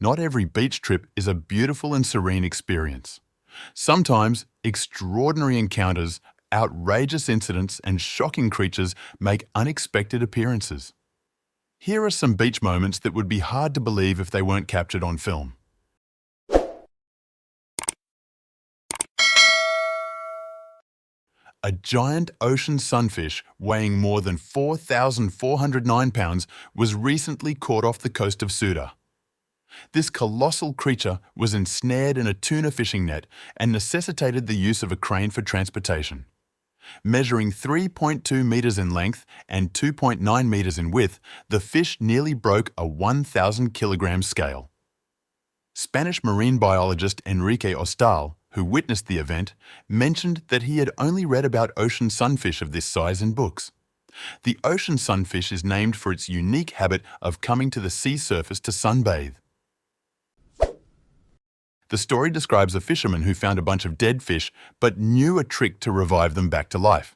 Not every beach trip is a beautiful and serene experience. Sometimes, extraordinary encounters, outrageous incidents, and shocking creatures make unexpected appearances. Here are some beach moments that would be hard to believe if they weren't captured on film. A giant ocean sunfish weighing more than 4,409 pounds was recently caught off the coast of Suda. This colossal creature was ensnared in a tuna fishing net and necessitated the use of a crane for transportation. Measuring 3.2 meters in length and 2.9 meters in width, the fish nearly broke a 1,000 kilogram scale. Spanish marine biologist Enrique Ostal, who witnessed the event, mentioned that he had only read about ocean sunfish of this size in books. The ocean sunfish is named for its unique habit of coming to the sea surface to sunbathe. The story describes a fisherman who found a bunch of dead fish but knew a trick to revive them back to life.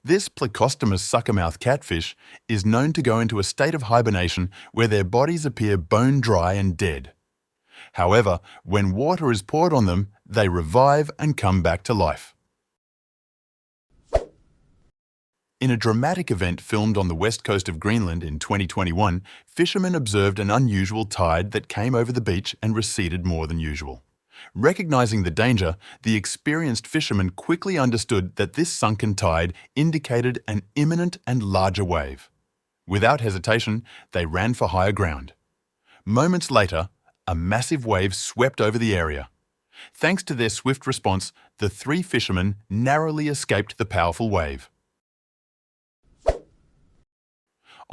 This Plecostomus suckermouth catfish is known to go into a state of hibernation where their bodies appear bone dry and dead. However, when water is poured on them, they revive and come back to life. In a dramatic event filmed on the west coast of Greenland in 2021, fishermen observed an unusual tide that came over the beach and receded more than usual. Recognizing the danger, the experienced fishermen quickly understood that this sunken tide indicated an imminent and larger wave. Without hesitation, they ran for higher ground. Moments later, a massive wave swept over the area. Thanks to their swift response, the three fishermen narrowly escaped the powerful wave.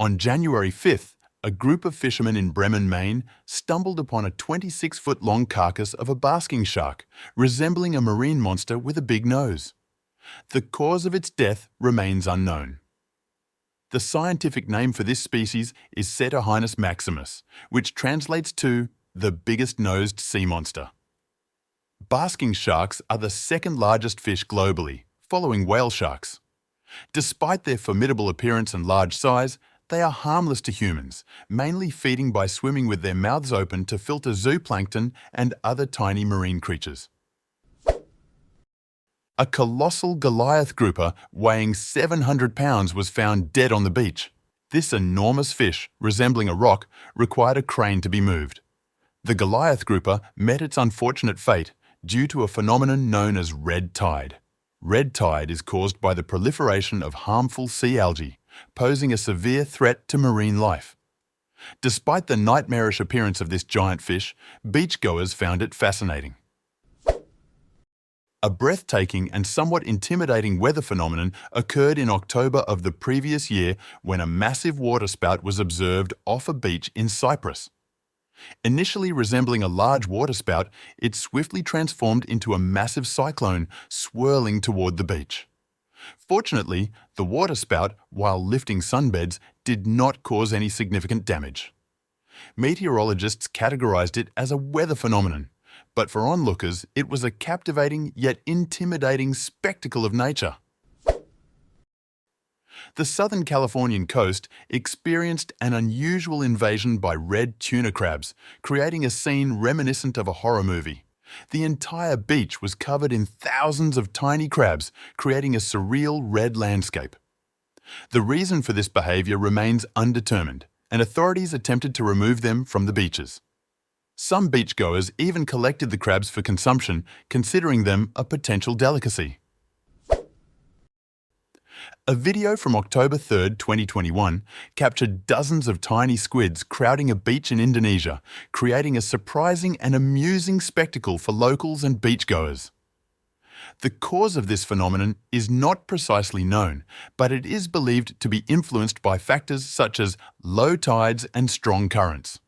On January 5th, a group of fishermen in Bremen, Maine, stumbled upon a 26-foot-long carcass of a basking shark, resembling a marine monster with a big nose. The cause of its death remains unknown. The scientific name for this species is Cetiohynus maximus, which translates to the biggest-nosed sea monster. Basking sharks are the second largest fish globally, following whale sharks. Despite their formidable appearance and large size, they are harmless to humans, mainly feeding by swimming with their mouths open to filter zooplankton and other tiny marine creatures. A colossal Goliath grouper weighing 700 pounds was found dead on the beach. This enormous fish, resembling a rock, required a crane to be moved. The Goliath grouper met its unfortunate fate due to a phenomenon known as red tide. Red tide is caused by the proliferation of harmful sea algae, posing a severe threat to marine life. Despite the nightmarish appearance of this giant fish, beachgoers found it fascinating. A breathtaking and somewhat intimidating weather phenomenon occurred in October of the previous year when a massive waterspout was observed off a beach in Cyprus. Initially resembling a large waterspout, it swiftly transformed into a massive cyclone swirling toward the beach. Fortunately, the waterspout, while lifting sunbeds, did not cause any significant damage. Meteorologists categorized it as a weather phenomenon, but for onlookers, it was a captivating yet intimidating spectacle of nature. The Southern Californian coast experienced an unusual invasion by red tuna crabs, creating a scene reminiscent of a horror movie. The entire beach was covered in thousands of tiny crabs, creating a surreal red landscape. The reason for this behavior remains undetermined, and authorities attempted to remove them from the beaches. Some beachgoers even collected the crabs for consumption, considering them a potential delicacy. A video from October 3, 2021, captured dozens of tiny squids crowding a beach in Indonesia, creating a surprising and amusing spectacle for locals and beachgoers. The cause of this phenomenon is not precisely known, but it is believed to be influenced by factors such as low tides and strong currents.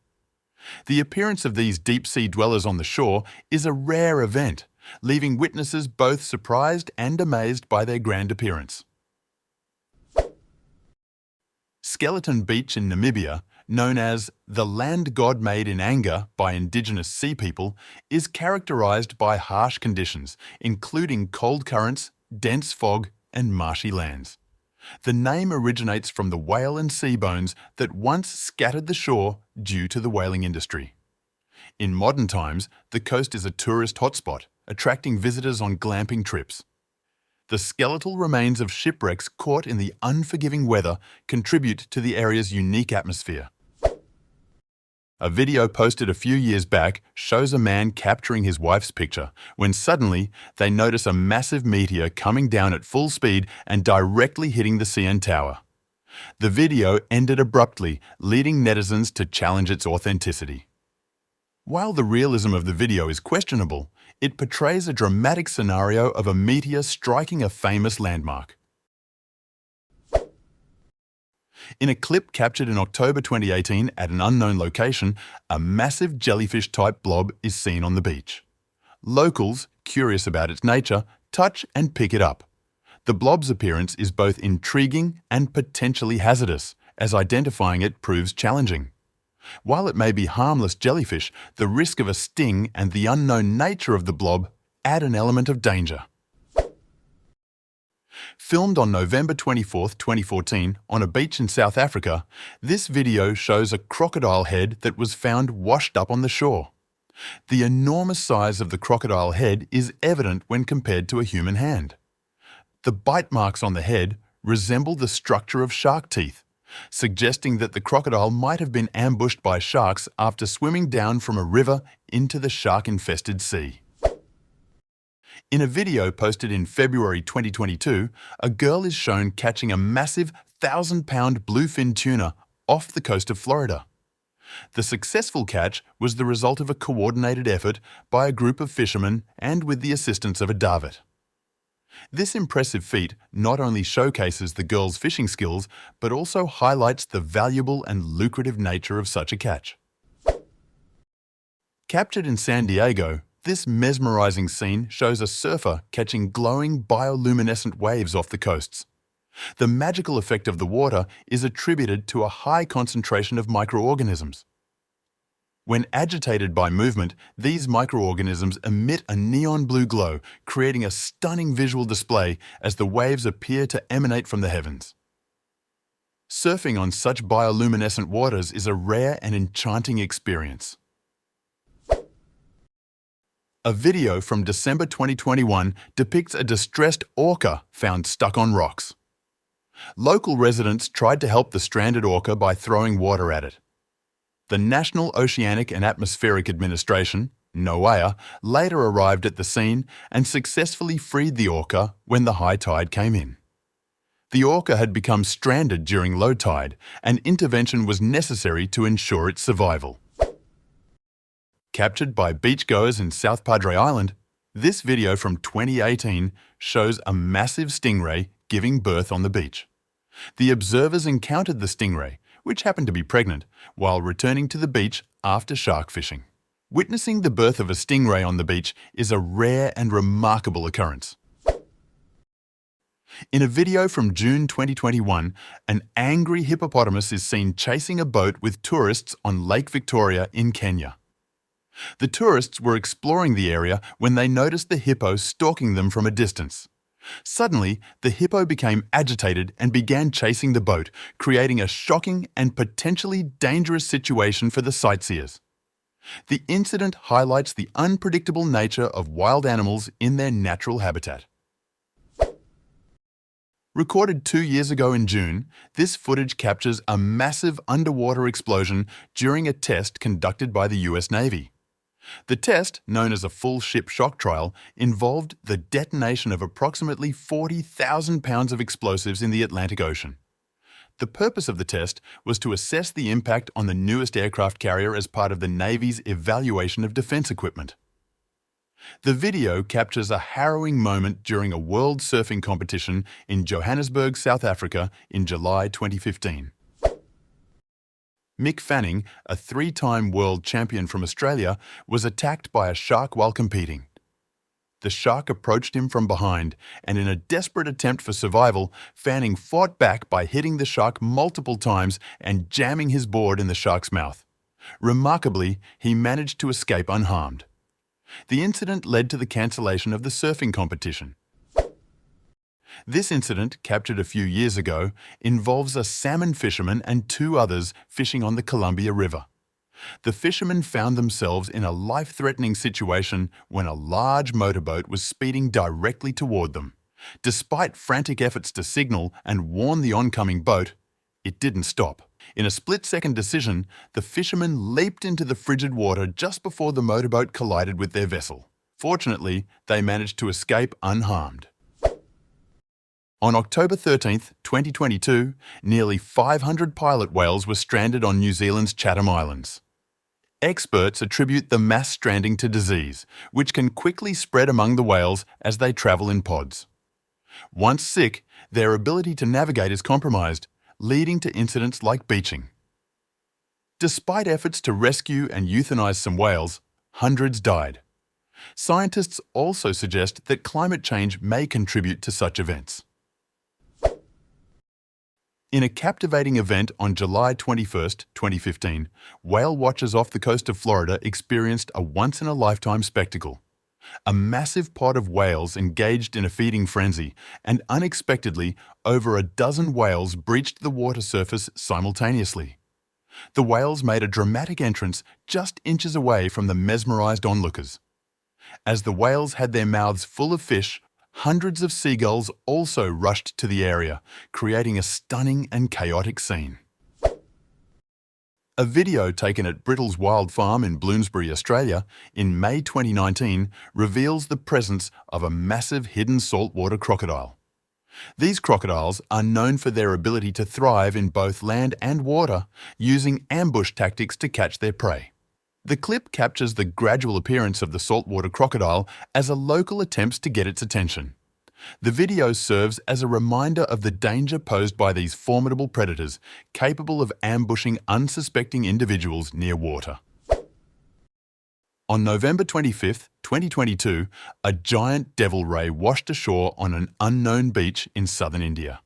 The appearance of these deep-sea dwellers on the shore is a rare event, leaving witnesses both surprised and amazed by their grand appearance. Skeleton Beach in Namibia, known as the land God made in anger by indigenous sea people, is characterized by harsh conditions, including cold currents, dense fog, and marshy lands. The name originates from the whale and sea bones that once scattered the shore due to the whaling industry. In modern times, the coast is a tourist hotspot, attracting visitors on glamping trips. The skeletal remains of shipwrecks caught in the unforgiving weather contribute to the area's unique atmosphere. A video posted a few years back shows a man capturing his wife's picture when suddenly they notice a massive meteor coming down at full speed and directly hitting the CN Tower. The video ended abruptly, leading netizens to challenge its authenticity. While the realism of the video is questionable, it portrays a dramatic scenario of a meteor striking a famous landmark. In a clip captured in October 2018 at an unknown location, a massive jellyfish-type blob is seen on the beach. Locals, curious about its nature, touch and pick it up. The blob's appearance is both intriguing and potentially hazardous, as identifying it proves challenging. While it may be harmless jellyfish, the risk of a sting and the unknown nature of the blob add an element of danger. Filmed on November 24, 2014, on a beach in South Africa, this video shows a crocodile head that was found washed up on the shore. The enormous size of the crocodile head is evident when compared to a human hand. The bite marks on the head resemble the structure of shark teeth, suggesting that the crocodile might have been ambushed by sharks after swimming down from a river into the shark-infested sea. In a video posted in February 2022, a girl is shown catching a massive 1,000-pound bluefin tuna off the coast of Florida. The successful catch was the result of a coordinated effort by a group of fishermen and with the assistance of a davit. This impressive feat not only showcases the girl's fishing skills, but also highlights the valuable and lucrative nature of such a catch. Captured in San Diego, this mesmerizing scene shows a surfer catching glowing bioluminescent waves off the coasts. The magical effect of the water is attributed to a high concentration of microorganisms. When agitated by movement, these microorganisms emit a neon blue glow, creating a stunning visual display as the waves appear to emanate from the heavens. Surfing on such bioluminescent waters is a rare and enchanting experience. A video from December 2021 depicts a distressed orca found stuck on rocks. Local residents tried to help the stranded orca by throwing water at it. The National Oceanic and Atmospheric Administration, NOAA, later arrived at the scene and successfully freed the orca when the high tide came in. The orca had become stranded during low tide, and intervention was necessary to ensure its survival. Captured by beachgoers in South Padre Island, this video from 2018 shows a massive stingray giving birth on the beach. The observers encountered the stingray, which happened to be pregnant, while returning to the beach after shark fishing. Witnessing the birth of a stingray on the beach is a rare and remarkable occurrence. In a video from June 2021, an angry hippopotamus is seen chasing a boat with tourists on Lake Victoria in Kenya. The tourists were exploring the area when they noticed the hippo stalking them from a distance. Suddenly, the hippo became agitated and began chasing the boat, creating a shocking and potentially dangerous situation for the sightseers. The incident highlights the unpredictable nature of wild animals in their natural habitat. Recorded 2 years ago in June, this footage captures a massive underwater explosion during a test conducted by the US Navy. The test, known as a full ship shock trial, involved the detonation of approximately 40,000 pounds of explosives in the Atlantic Ocean. The purpose of the test was to assess the impact on the newest aircraft carrier as part of the Navy's evaluation of defense equipment. The video captures a harrowing moment during a world surfing competition in Johannesburg, South Africa in July 2015. Mick Fanning, a 3-time world champion from Australia, was attacked by a shark while competing. The shark approached him from behind, and in a desperate attempt for survival, Fanning fought back by hitting the shark multiple times and jamming his board in the shark's mouth. Remarkably, he managed to escape unharmed. The incident led to the cancellation of the surfing competition. This incident, captured a few years ago, involves a salmon fisherman and 2 others fishing on the Columbia River. The fishermen found themselves in a life-threatening situation when a large motorboat was speeding directly toward them. Despite frantic efforts to signal and warn the oncoming boat, it didn't stop. In a split-second decision, the fishermen leaped into the frigid water just before the motorboat collided with their vessel. Fortunately, they managed to escape unharmed. On October 13, 2022, nearly 500 pilot whales were stranded on New Zealand's Chatham Islands. Experts attribute the mass stranding to disease, which can quickly spread among the whales as they travel in pods. Once sick, their ability to navigate is compromised, leading to incidents like beaching. Despite efforts to rescue and euthanize some whales, hundreds died. Scientists also suggest that climate change may contribute to such events. In a captivating event on July 21, 2015, whale watchers off the coast of Florida experienced a once-in-a-lifetime spectacle. A massive pod of whales engaged in a feeding frenzy, and unexpectedly, over a dozen whales breached the water surface simultaneously. The whales made a dramatic entrance just inches away from the mesmerized onlookers. As the whales had their mouths full of fish, hundreds of seagulls also rushed to the area, creating a stunning and chaotic scene. A video taken at Brittle's Wild Farm in Bloomsbury, Australia, in May 2019 reveals the presence of a massive hidden saltwater crocodile. These crocodiles are known for their ability to thrive in both land and water, using ambush tactics to catch their prey. The clip captures the gradual appearance of the saltwater crocodile as a local attempts to get its attention. The video serves as a reminder of the danger posed by these formidable predators, capable of ambushing unsuspecting individuals near water. On November 25, 2022, a giant devil ray washed ashore on an unknown beach in southern India.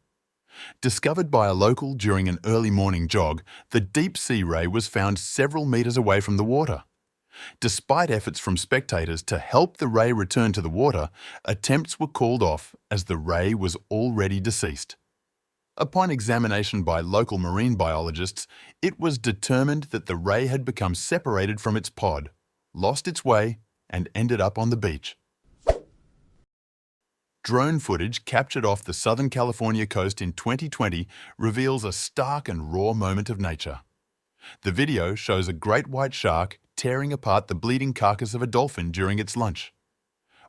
Discovered by a local during an early morning jog, the deep-sea ray was found several meters away from the water. Despite efforts from spectators to help the ray return to the water, attempts were called off as the ray was already deceased. Upon examination by local marine biologists, it was determined that the ray had become separated from its pod, lost its way, and ended up on the beach. Drone footage captured off the Southern California coast in 2020 reveals a stark and raw moment of nature. The video shows a great white shark tearing apart the bleeding carcass of a dolphin during its lunch.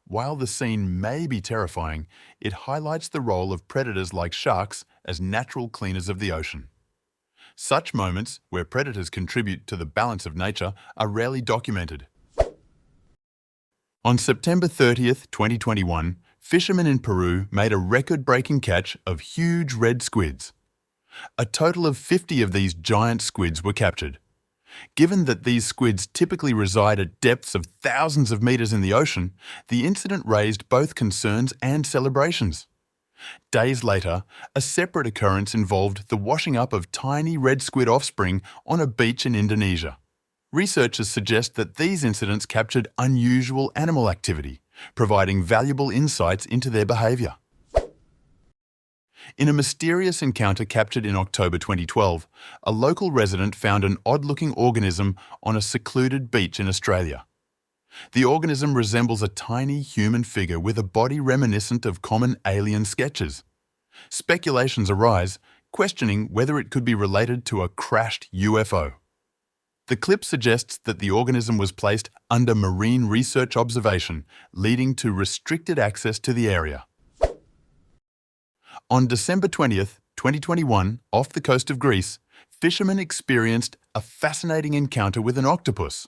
While the scene may be terrifying, it highlights the role of predators like sharks as natural cleaners of the ocean. Such moments, where predators contribute to the balance of nature, are rarely documented. On September 30, 2021, fishermen in Peru made a record-breaking catch of huge red squids. A total of 50 of these giant squids were captured. Given that these squids typically reside at depths of thousands of meters in the ocean, the incident raised both concerns and celebrations. Days later, a separate occurrence involved the washing up of tiny red squid offspring on a beach in Indonesia. Researchers suggest that these incidents captured unusual animal activity, providing valuable insights into their behavior. In a mysterious encounter captured in October 2012, a local resident found an odd-looking organism on a secluded beach in Australia. The organism resembles a tiny human figure with a body reminiscent of common alien sketches. Speculations arise, questioning whether it could be related to a crashed UFO. The clip suggests that the organism was placed under marine research observation, leading to restricted access to the area. On December 20, 2021, off the coast of Greece, fishermen experienced a fascinating encounter with an octopus.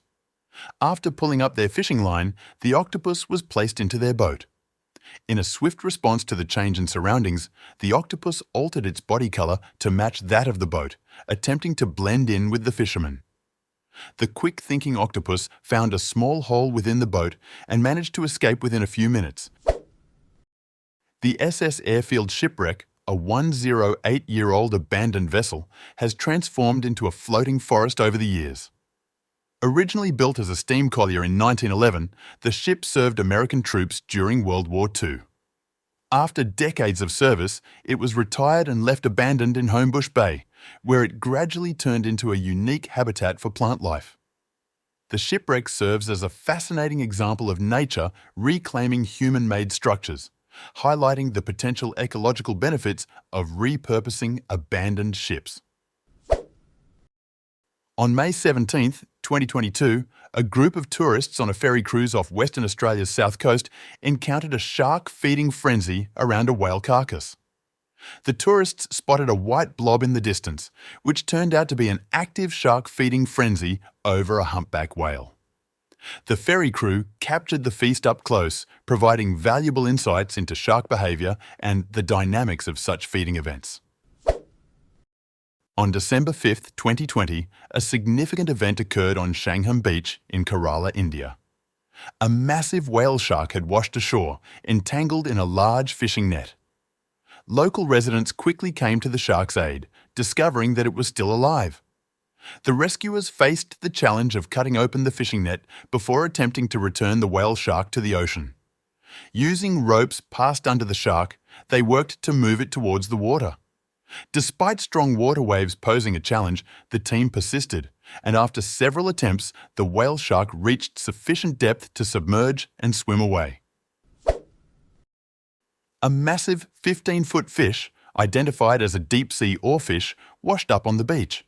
After pulling up their fishing line, the octopus was placed into their boat. In a swift response to the change in surroundings, the octopus altered its body color to match that of the boat, attempting to blend in with the fishermen. The quick-thinking octopus found a small hole within the boat and managed to escape within a few minutes. The SS Airfield shipwreck, a 108-year-old abandoned vessel, has transformed into a floating forest over the years. Originally built as a steam collier in 1911, the ship served American troops during World War II. After decades of service, it was retired and left abandoned in Homebush Bay, where it gradually turned into a unique habitat for plant life. The shipwreck serves as a fascinating example of nature reclaiming human-made structures, highlighting the potential ecological benefits of repurposing abandoned ships. On May 17, 2022, a group of tourists on a ferry cruise off Western Australia's south coast encountered a shark-feeding frenzy around a whale carcass. The tourists spotted a white blob in the distance, which turned out to be an active shark-feeding frenzy over a humpback whale. The ferry crew captured the feast up close, providing valuable insights into shark behaviour and the dynamics of such feeding events. On December 5, 2020, a significant event occurred on Shangham Beach in Kerala, India. A massive whale shark had washed ashore, entangled in a large fishing net. Local residents quickly came to the shark's aid, discovering that it was still alive. The rescuers faced the challenge of cutting open the fishing net before attempting to return the whale shark to the ocean. Using ropes passed under the shark, they worked to move it towards the water. Despite strong water waves posing a challenge, the team persisted, and after several attempts, the whale shark reached sufficient depth to submerge and swim away. A massive 15-foot fish, identified as a deep-sea oarfish, washed up on the beach.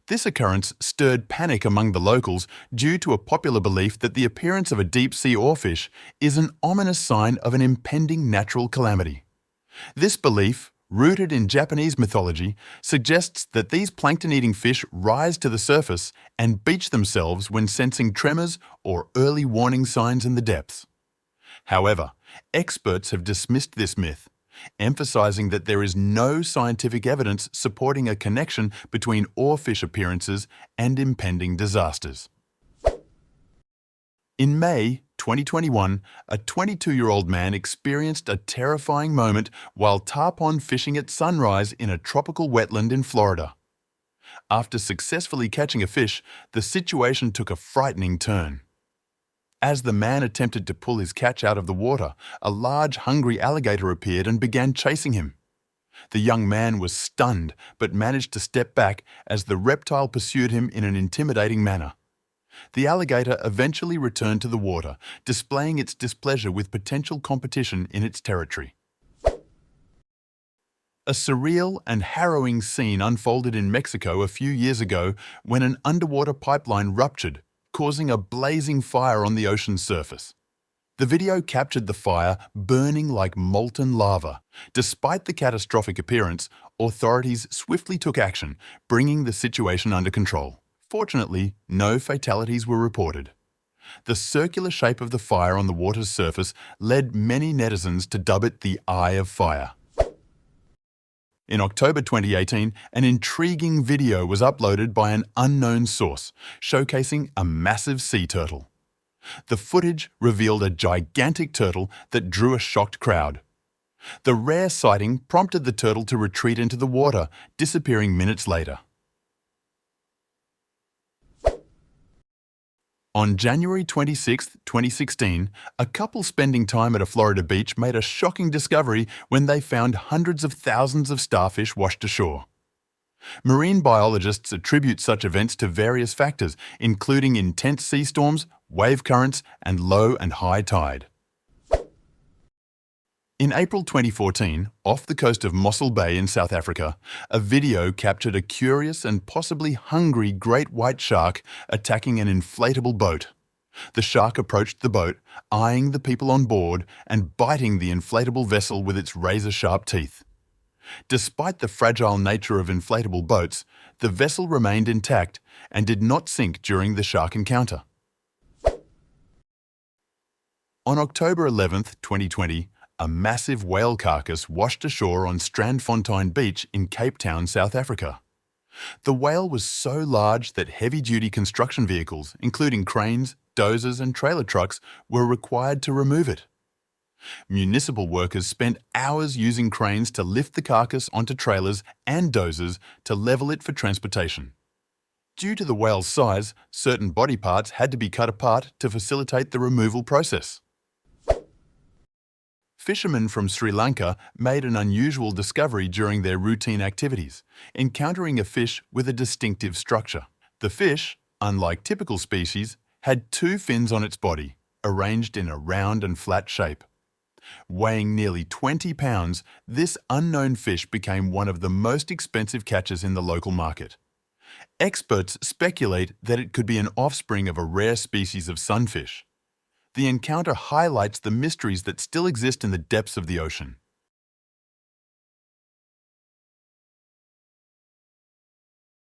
This occurrence stirred panic among the locals due to a popular belief that the appearance of a deep-sea oarfish is an ominous sign of an impending natural calamity. This belief, rooted in Japanese mythology, suggests that these plankton-eating fish rise to the surface and beach themselves when sensing tremors or early warning signs in the depths. However, experts have dismissed this myth, emphasizing that there is no scientific evidence supporting a connection between oarfish appearances and impending disasters. In May 2021, a 22-year-old man experienced a terrifying moment while tarpon fishing at sunrise in a tropical wetland in Florida. After successfully catching a fish, the situation took a frightening turn. As the man attempted to pull his catch out of the water, a large, hungry alligator appeared and began chasing him. The young man was stunned but managed to step back as the reptile pursued him in an intimidating manner. The alligator eventually returned to the water, displaying its displeasure with potential competition in its territory. A surreal and harrowing scene unfolded in Mexico a few years ago when an underwater pipeline ruptured, causing a blazing fire on the ocean's surface. The video captured the fire burning like molten lava. Despite the catastrophic appearance, authorities swiftly took action, bringing the situation under control. Fortunately, no fatalities were reported. The circular shape of the fire on the water's surface led many netizens to dub it the Eye of Fire. In October 2018, an intriguing video was uploaded by an unknown source, showcasing a massive sea turtle. The footage revealed a gigantic turtle that drew a shocked crowd. The rare sighting prompted the turtle to retreat into the water, disappearing minutes later. On January 26, 2016, a couple spending time at a Florida beach made a shocking discovery when they found hundreds of thousands of starfish washed ashore. Marine biologists attribute such events to various factors, including intense sea storms, wave currents, and low and high tide. In April 2014, off the coast of Mossel Bay in South Africa, a video captured a curious and possibly hungry great white shark attacking an inflatable boat. The shark approached the boat, eyeing the people on board and biting the inflatable vessel with its razor-sharp teeth. Despite the fragile nature of inflatable boats, the vessel remained intact and did not sink during the shark encounter. On October 11, 2020, a massive whale carcass washed ashore on Strandfontein Beach in Cape Town, South Africa. The whale was so large that heavy-duty construction vehicles, including cranes, dozers and trailer trucks, were required to remove it. Municipal workers spent hours using cranes to lift the carcass onto trailers and dozers to level it for transportation. Due to the whale's size, certain body parts had to be cut apart to facilitate the removal process. Fishermen from Sri Lanka made an unusual discovery during their routine activities, encountering a fish with a distinctive structure. The fish, unlike typical species, had two fins on its body, arranged in a round and flat shape. Weighing nearly 20 pounds, this unknown fish became one of the most expensive catches in the local market. Experts speculate that it could be an offspring of a rare species of sunfish. The encounter highlights the mysteries that still exist in the depths of the ocean.